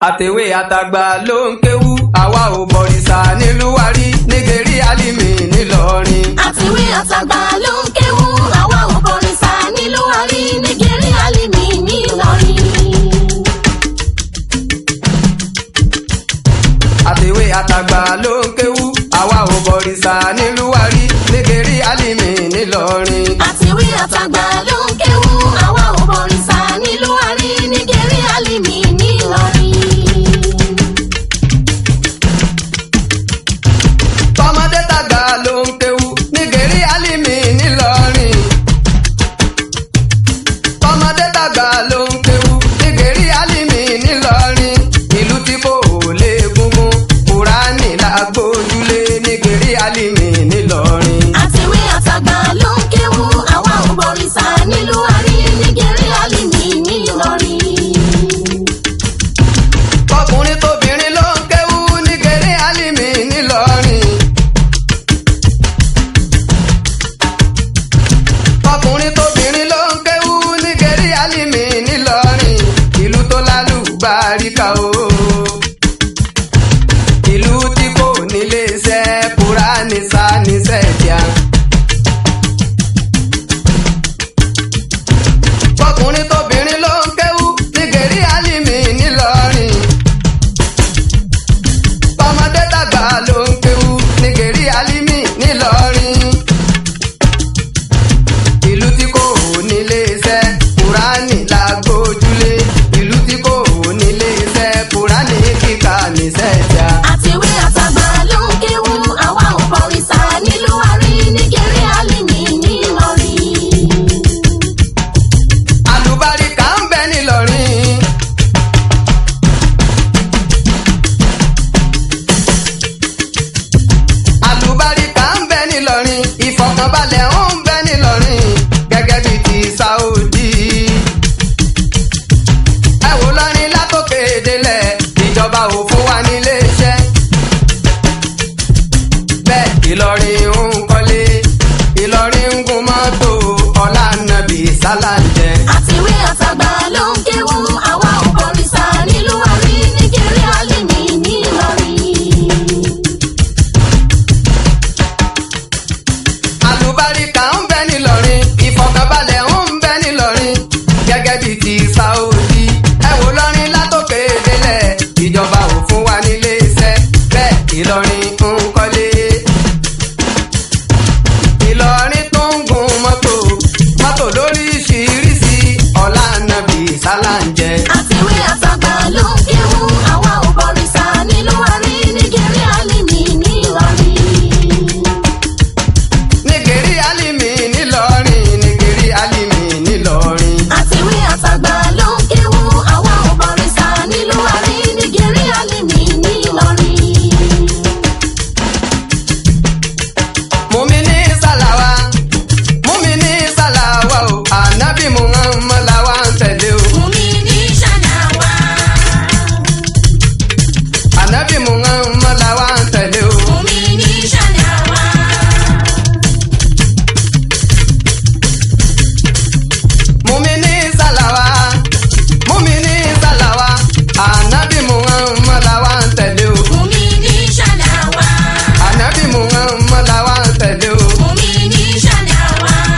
àtèwé àtàgbà ló ń kéwú àwa ò bọ̀rìṣà nílùú Wàrí nígèrí Álímì nílọrin. àtèwé àtàgbà ló ń kéwú àwa ò bọ̀rìṣà nílùú Wàrí nígèrí Álímì nílọrin. àtèwé àtàgbà ló ń kéwú àwa ò bọ̀rìṣà nílùú Wàrí nígèrí Álímì nílọrin. àtèwé àtàgbà ló ń kéwú àwa ò bọ̀rìṣà nílùú Wàrí nígèrí Álímì nílọrin. tọmọdé tàgbà ló ń kéwú nígèrí Álímì nílọrin. tọmọdé tàgbà ló ń kéwú nígèrí Álímì nílọrin. ìlú tí kò lè gungun Kùránì la gbójúlé nígèrí Álímì nílọrin. àtèwé àtàgbà ló ń kéwú àwa ò bọ̀rìṣà nílùú Wàrí nígèrí Álímì nílọrin. ọkùnrin tóbìnrin ló ń kéwú nígèrí Álímì nílọrin. ọkùnrin tóbìnrin ló ń kéwú nígèrí Álímì nílọrin. ìlú tó lálùbáríkà o. ìlú tí kò nílé iṣẹ́ Kùránì sá níṣẹ́ díà. ọkùnrin tóbìnrin ló ń kéwú nígèrí Álímì nílọrin. tọmọdé tàgbà ló ń kéwú nígèrí Álímì nílọrin. ìlú tí kò nílé iṣẹ́ Kùránì la gbójúlé. ìlú tí kò nílé iṣẹ́ Kùránì kíkà níṣẹ́ díà. àtèwé àtàgbà ló ń kéwú àwa ò bọ̀rìṣà nílùú Wàrí nígèrí Álímì nílọrin. àlùbáríkà ń bẹ nílọrin. àlùbáríkà ń bẹ nílọrin. ìfọ̀kànbalẹ̀ ń